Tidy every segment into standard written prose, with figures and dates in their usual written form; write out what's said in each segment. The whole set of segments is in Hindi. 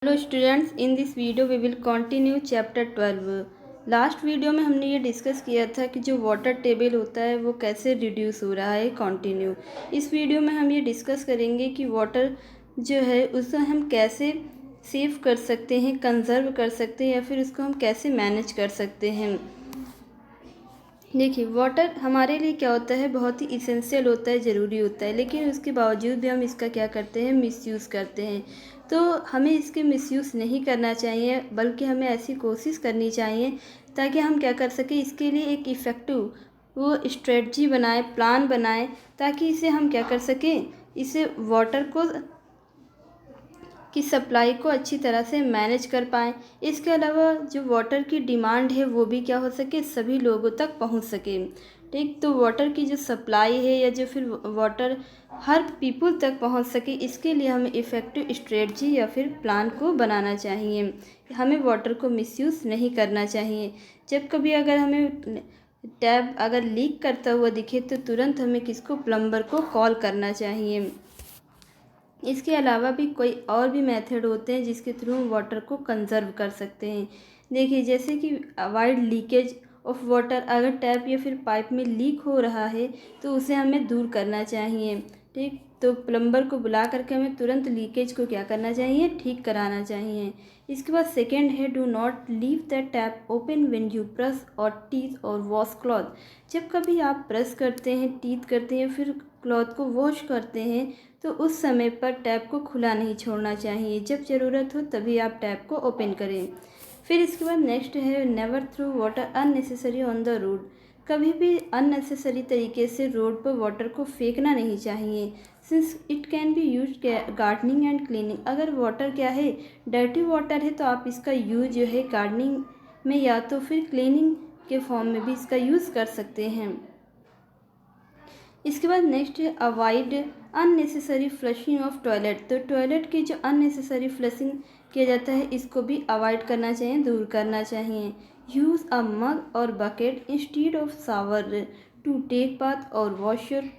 Hello students, in this video we will continue chapter 12। Last video में हमने ये डिस्कस किया था कि जो वाटर टेबल होता है वो कैसे रिड्यूस हो रहा है कंटिन्यू। इस वीडियो में हम ये डिस्कस करेंगे कि वाटर जो है उसे हम कैसे सेव कर सकते हैं, कंजर्व कर सकते हैं या फिर उसको हम कैसे मैनेज कर सकते हैं। देखिए, वाटर हमारे लिए क्या होता है, बहुत ही इसेंशियल होता है, ज़रूरी होता है, लेकिन उसके बावजूद भी हम इसका क्या करते हैं, मिसयूज़ करते हैं। तो हमें इसके मिसयूज़ नहीं करना चाहिए, बल्कि हमें ऐसी कोशिश करनी चाहिए ताकि हम क्या कर सकें, इसके लिए एक इफ़ेक्टिव वो स्ट्रेटजी बनाएं, प्लान बनाएं, ताकि इसे हम क्या कर सकें, इसे वाटर को की सप्लाई को अच्छी तरह से मैनेज कर पाएँ। इसके अलावा जो वाटर की डिमांड है वो भी क्या हो सके, सभी लोगों तक पहुंच सके। ठीक, तो वाटर की जो सप्लाई है या जो फिर वाटर हर पीपल तक पहुंच सके, इसके लिए हमें इफ़ेक्टिव स्ट्रेटजी या फिर प्लान को बनाना चाहिए। हमें वाटर को मिसयूज़ नहीं करना चाहिए। जब कभी अगर हमें टैप अगर लीक करता हुआ दिखे तो तुरंत हमें किसको, प्लम्बर को कॉल करना चाहिए। इसके अलावा भी कोई और भी मेथड होते हैं जिसके थ्रू हम वाटर को कंजर्व कर सकते हैं। देखिए, जैसे कि अवॉइड लीकेज ऑफ वाटर। अगर टैप या फिर पाइप में लीक हो रहा है तो उसे हमें दूर करना चाहिए। ठीक, तो प्लम्बर को बुला करके हमें तुरंत लीकेज को क्या करना चाहिए, ठीक कराना चाहिए। इसके बाद सेकेंड है, do not leave the tap open when you brush और टीथ और वॉश क्लॉथ। जब कभी आप ब्रश करते हैं, टीथ करते हैं, फिर क्लॉथ को वॉश करते हैं तो उस समय पर टैप को खुला नहीं छोड़ना चाहिए। जब ज़रूरत हो तभी आप टैप को ओपन करें। फिर इसके बाद नेक्स्ट है, never throw water unnecessary on the road. कभी भी अननेसेसरी तरीके से रोड पर वाटर को फेंकना नहीं चाहिए, since it can be use gardening and cleaning. अगर वाटर क्या है, डर्टी वाटर है, तो आप इसका यूज जो है गार्डनिंग में या तो फिर क्लीनिंग के फॉर्म में भी इसका यूज़ कर सकते हैं। इसके बाद नेक्स्ट है, avoid unnecessary flushing of toilet. तो टॉयलेट की जो अननेसेसरी फ्लशिंग किया जाता है इसको भी अवॉइड करना चाहिए, दूर करना चाहिए। यूज़ अ मग और bucket instead of shower to take bath और वॉश योर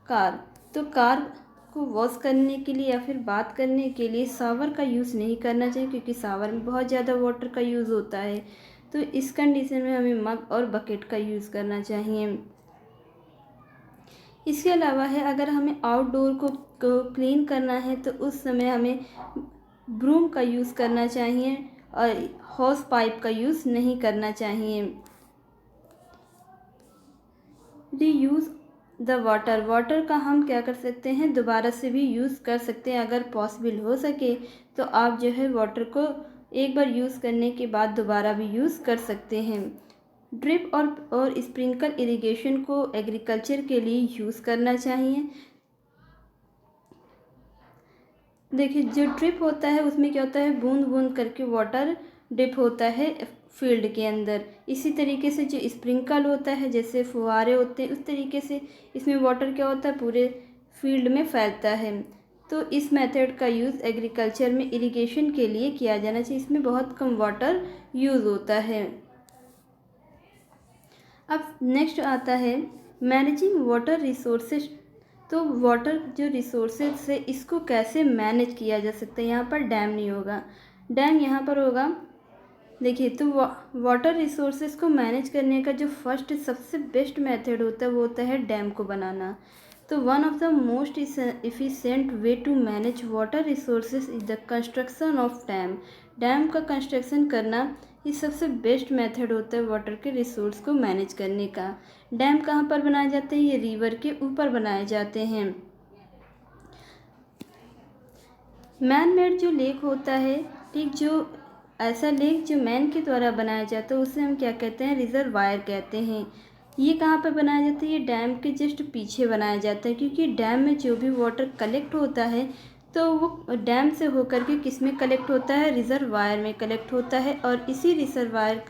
कार। तो कार को वॉश करने के लिए या फिर बात करने के लिए शावर का यूज़ नहीं करना चाहिए, क्योंकि शावर में बहुत ज़्यादा वाटर का यूज़ होता है। तो इस कंडीशन में हमें मग और बकेट का यूज़ करना चाहिए। इसके अलावा है, अगर हमें आउटडोर को क्लीन करना है तो उस समय हमें ब्रूम का यूज़ करना चाहिए और हॉस पाइप का यूज़ नहीं करना चाहिए। Reuse the water. वाटर का हम क्या कर सकते हैं, दोबारा से भी यूज़ कर सकते हैं। अगर पॉसिबल हो सके तो आप जो है वाटर को एक बार यूज़ करने के बाद दोबारा भी यूज़ कर सकते हैं। ड्रिप और स्प्रिंकल इरिगेशन को एग्रीकल्चर के लिए यूज़ करना चाहिए। देखिए, जो ड्रिप होता है उसमें क्या होता है, बूंद बूंद करके वाटर ड्रिप होता है फील्ड के अंदर। इसी तरीके से जो स्प्रिंकल होता है, जैसे फुहारे होते हैं, उस तरीके से इसमें वाटर क्या होता है, पूरे फील्ड में फैलता है। तो इस मेथड का यूज़ एग्रीकल्चर में इरिगेशन के लिए किया जाना चाहिए। इसमें बहुत कम वाटर यूज़ होता है। अब नेक्स्ट आता है, मैनेजिंग वाटर रिसोर्सेज। तो वाटर जो रिसोर्सेज है इसको कैसे मैनेज किया जा सकता है। यहाँ पर डैम नहीं होगा, डैम यहाँ पर होगा। देखिए, तो वाटर रिसोर्सेज को मैनेज करने का जो फर्स्ट सबसे बेस्ट मेथड होता है वो होता है डैम को बनाना। तो one of the most efficient way to manage water resources is the construction of dam. Dam का कंस्ट्रक्शन करना ये सबसे बेस्ट मेथड होता है वाटर के रिसोर्स को मैनेज करने का। डैम कहाँ पर बनाए जाते हैं, ये रिवर के ऊपर बनाए जाते हैं। मैन मेड जो लेक होता है, ठीक, जो ऐसा लेक जो मैन के द्वारा बनाया जाता है उसे हम क्या कहते हैं, रिजर्वायर कहते हैं। ये कहाँ पर बनाया जाता है, ये डैम के जस्ट पीछे बनाया जाता है, क्योंकि डैम में जो भी वाटर कलेक्ट होता है तो वो डैम से होकर के किस में कलेक्ट होता है, रिजर्वायर में कलेक्ट होता है। और इसी रिजर्वायर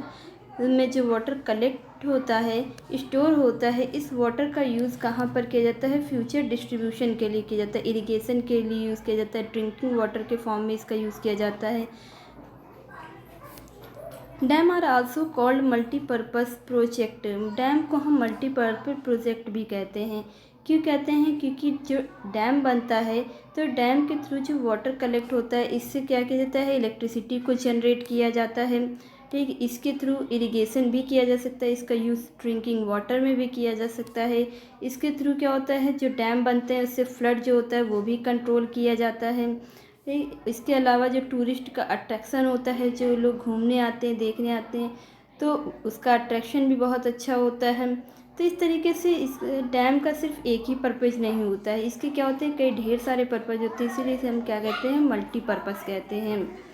में जो वाटर कलेक्ट होता है, स्टोर होता है, इस वाटर का यूज़ कहाँ पर किया जाता है, फ्यूचर डिस्ट्रीब्यूशन के लिए किया जाता है, इरिगेशन के लिए यूज़ किया जाता है, ड्रिंकिंग वाटर के फॉर्म में इसका यूज़ किया जाता है। Dam are also called multipurpose project. Dam को हम मल्टीपर्पज़ प्रोजेक्ट भी कहते हैं, क्यों कहते हैं? क्योंकि जो डैम बनता है तो डैम के थ्रू जो वाटर कलेक्ट होता है, इससे क्या किया जाता है? इलेक्ट्रिसिटी को जनरेट किया जाता है। ठीक, इसके थ्रू इरिगेशन भी किया जा सकता है, इसका यूज़ ड्रिंकिंग वाटर में भी किया जा सकता है। इसके थ्रू क्या होता है? जो डैम बनते हैं उससे फ्लड जो होता है वो भी कंट्रोल किया जाता है। ठीक, इसके अलावा जो टूरिस्ट का अट्रैक्शन होता है, जो लोग घूमने आते हैं, देखने आते हैं, तो उसका अट्रैक्शन भी बहुत अच्छा होता है। तो इस तरीके से इस डैम का सिर्फ एक ही पर्पज़ नहीं होता है, इसके क्या होते हैं? कई ढेर सारे पर्पज़ होते हैं, इसीलिए इसे हम क्या कहते हैं? मल्टीपर्पज़ कहते हैं।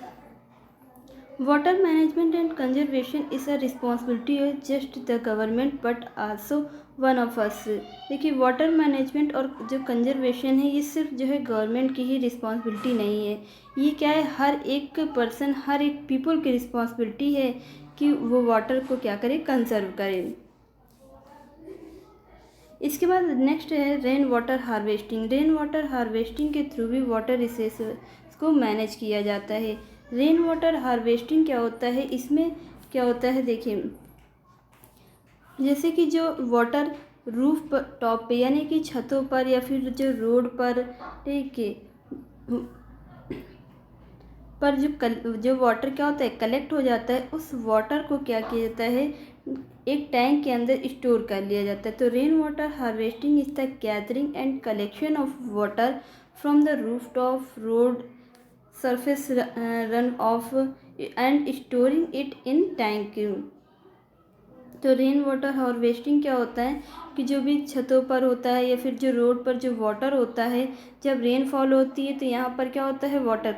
Water management and conservation is a responsibility of just the government but also one of us. देखिए, वाटर मैनेजमेंट और जो कंजर्वेशन है, ये सिर्फ जो है गवर्नमेंट की ही रिस्पॉन्सिबिलिटी नहीं है, ये क्या है? हर एक पर्सन, हर एक पीपल की रिस्पॉन्सिबिलिटी है कि वो वाटर को क्या करे? कंजर्व करें। इसके बाद नेक्स्ट है rain water harvesting. Rain water harvesting के थ्रू भी वाटर रिसोर्स को मैनेज किया जाता है। रेन वाटर हार्वेस्टिंग क्या होता है? इसमें क्या होता है? देखिए, जैसे कि जो वाटर रूफ पर, टॉप पे, यानी कि छतों पर या फिर जो रोड पर, ठीक है, पर जो वाटर क्या होता है? कलेक्ट हो जाता है, उस वाटर को क्या किया जाता है? एक टैंक के अंदर स्टोर कर लिया जाता है। तो rain water harvesting is the gathering and collection of water from the roof top, road, surface, run of and storing it in tank. तो रेन वाटर हार्वेस्टिंग क्या होता है कि जो भी छतों पर होता है या फिर जो रोड पर जो वाटर होता है, जब रेनफॉल होती है तो यहाँ पर क्या होता है? वाटर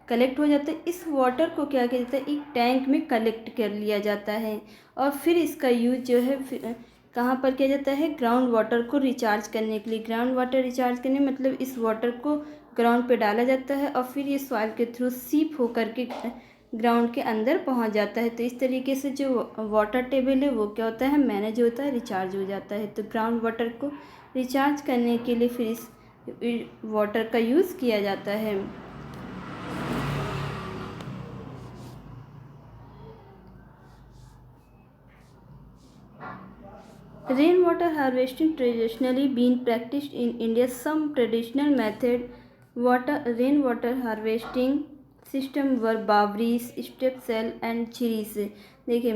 कलेक्ट हो जाता है। इस वाटर को क्या किया जाता है? एक टैंक में कलेक्ट कर लिया जाता है और फिर इसका यूज जो है कहाँ पर किया जाता है? ग्राउंड वाटर को रिचार्ज करने के लिए। ग्राउंड वाटर रिचार्ज करने मतलब इस वाटर को ग्राउंड पे डाला जाता है और फिर ये सॉइल के थ्रू सीप होकर के ग्राउंड के अंदर पहुंच जाता है। तो इस तरीके से जो वाटर टेबल है वो क्या होता है? मैनेज होता है, रिचार्ज हो जाता है। तो ग्राउंड वाटर को रिचार्ज करने के लिए फिर इस वाटर का यूज़ किया जाता है। Rainwater harvesting traditionally been practiced in India. Some traditional method rainwater harvesting system were bawaris, step सेल एंड झीरीस। देखिए,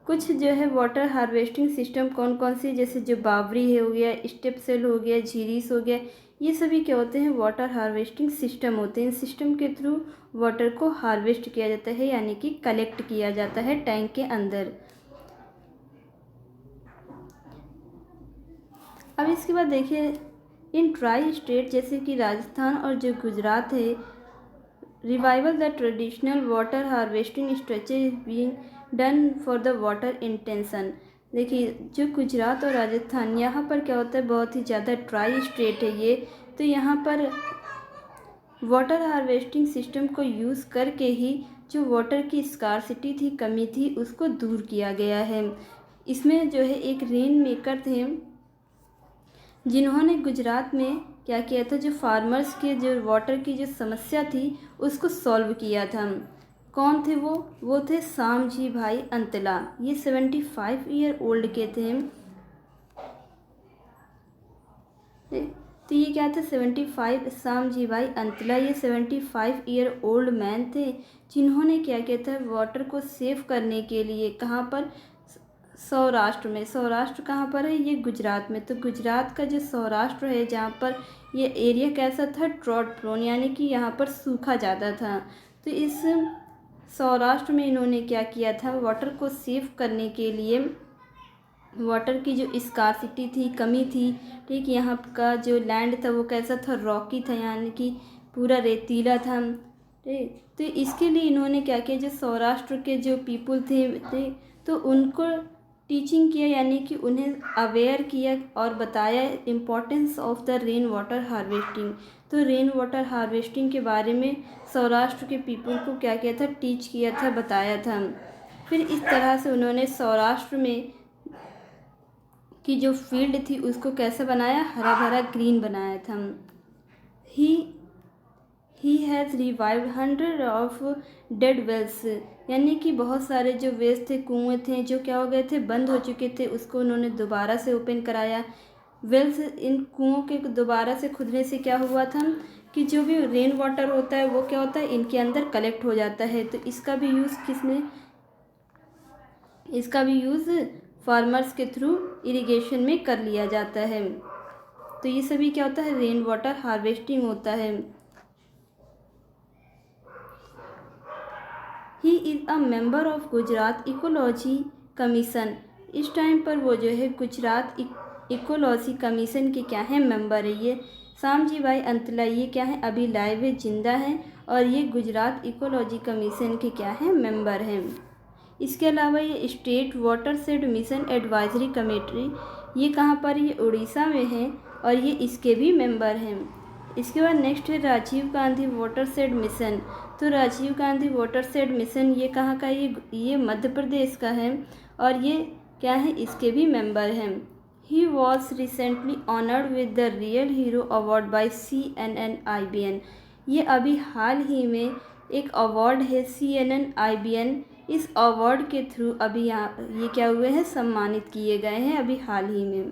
कुछ जो है वाटर हार्वेस्टिंग सिस्टम कौन कौन सी, जैसे जो बावरी है हो गया, स्टेप सेल हो गया, झीरीस हो गया, ये सभी क्या होते हैं? वाटर हार्वेस्टिंग सिस्टम होते हैं। इन सिस्टम के थ्रू वाटर को हार्वेस्ट किया जाता है, यानी कि कलेक्ट किया जाता है टैंक के अंदर। अब इसके बाद देखिए, इन ड्राई स्टेट जैसे कि राजस्थान और जो गुजरात है, revival the traditional water harvesting structure is being done for the water intention. देखिए, जो गुजरात और राजस्थान, यहाँ पर क्या होता है? बहुत ही ज़्यादा ड्राई स्टेट है ये, तो यहाँ पर वाटर हार्वेस्टिंग सिस्टम को यूज़ करके ही जो वाटर की स्कार्सिटी थी, कमी थी, उसको दूर किया गया है। इसमें जो है एक रेन मेकर थे जिन्होंने गुजरात में क्या किया था? जो फार्मर्स के जो वाटर की जो समस्या थी उसको सॉल्व किया था। कौन थे वो थे शामजी भाई अंतला। ये 75 ईयर ओल्ड के थे। तो ये क्या थे? 75, शामजी भाई अंतला, ये 75 ईयर ओल्ड मैन थे जिन्होंने क्या किया था? वाटर को सेव करने के लिए, कहाँ पर? सौराष्ट्र में। सौराष्ट्र कहाँ पर है? ये गुजरात में। तो गुजरात का जो सौराष्ट्र है, जहाँ पर ये एरिया कैसा था? ड्रॉट प्रोन, यानी कि यहाँ पर सूखा ज़्यादा था। तो इस सौराष्ट्र में इन्होंने क्या किया था? वाटर को सेव करने के लिए, वाटर की जो स्कार्सिटी थी, कमी थी, ठीक, यहाँ का जो लैंड था वो कैसा था? रॉकी था, यानी कि पूरा रेतीला था। ठीक, तो इसके लिए इन्होंने क्या किया? जो सौराष्ट्र के जो पीपल थे, ठीक, तो उनको टीचिंग किया, यानी कि उन्हें अवेयर किया और बताया importance of the rain water harvesting. तो रेन वाटर हार्वेस्टिंग के बारे में सौराष्ट्र के पीपल को क्या किया था? टीच किया था, बताया था। फिर इस तरह से उन्होंने सौराष्ट्र में की जो फील्ड थी उसको कैसे बनाया? हरा भरा ग्रीन बनाया था। He has revived 100 of dead wells, यानी कि बहुत सारे जो वेल्स थे, कुएँ थे, जो क्या हो गए थे? बंद हो चुके थे, उसको उन्होंने दोबारा से ओपन कराया। वेल्स, इन कुओं के दोबारा से खुदने से क्या हुआ था कि जो भी रेन वाटर होता है वो क्या होता है इनके अंदर कलेक्ट हो जाता है। तो इसका भी यूज़ फार्मर्स के थ्रू इरिगेशन में कर लिया जाता है। तो ये सभी क्या होता है, रेन वाटर हार्वेस्टिंग होता है। He is a member of Gujarat ecology commission. इस टाइम पर वो जो है गुजरात इकोलॉजी कमीशन के क्या है, मेंबर है। ये श्यामजी भाई अंतला ये क्या है, अभी लाइव है, जिंदा है, और ये गुजरात इकोलॉजी कमीशन के क्या है, मेंबर हैं। इसके अलावा ये state watershed mission advisory committee, ये कहाँ पर, ये उड़ीसा में है, और ये इसके भी मेंबर हैं। इसके बाद नेक्स्ट है राजीव गांधी वाटरशेड मिशन। तो राजीव गांधी वाटरशेड मिशन ये कहाँ का, ये मध्य प्रदेश का है, और ये क्या है, इसके भी मेंबर हैं। He was recently honoured with the real hero award bye CNN-IBN। ये अभी हाल ही में एक अवार्ड है CNN-IBN, इस अवार्ड के थ्रू अभी यहाँ ये क्या हुए हैं, सम्मानित किए गए हैं अभी हाल ही में।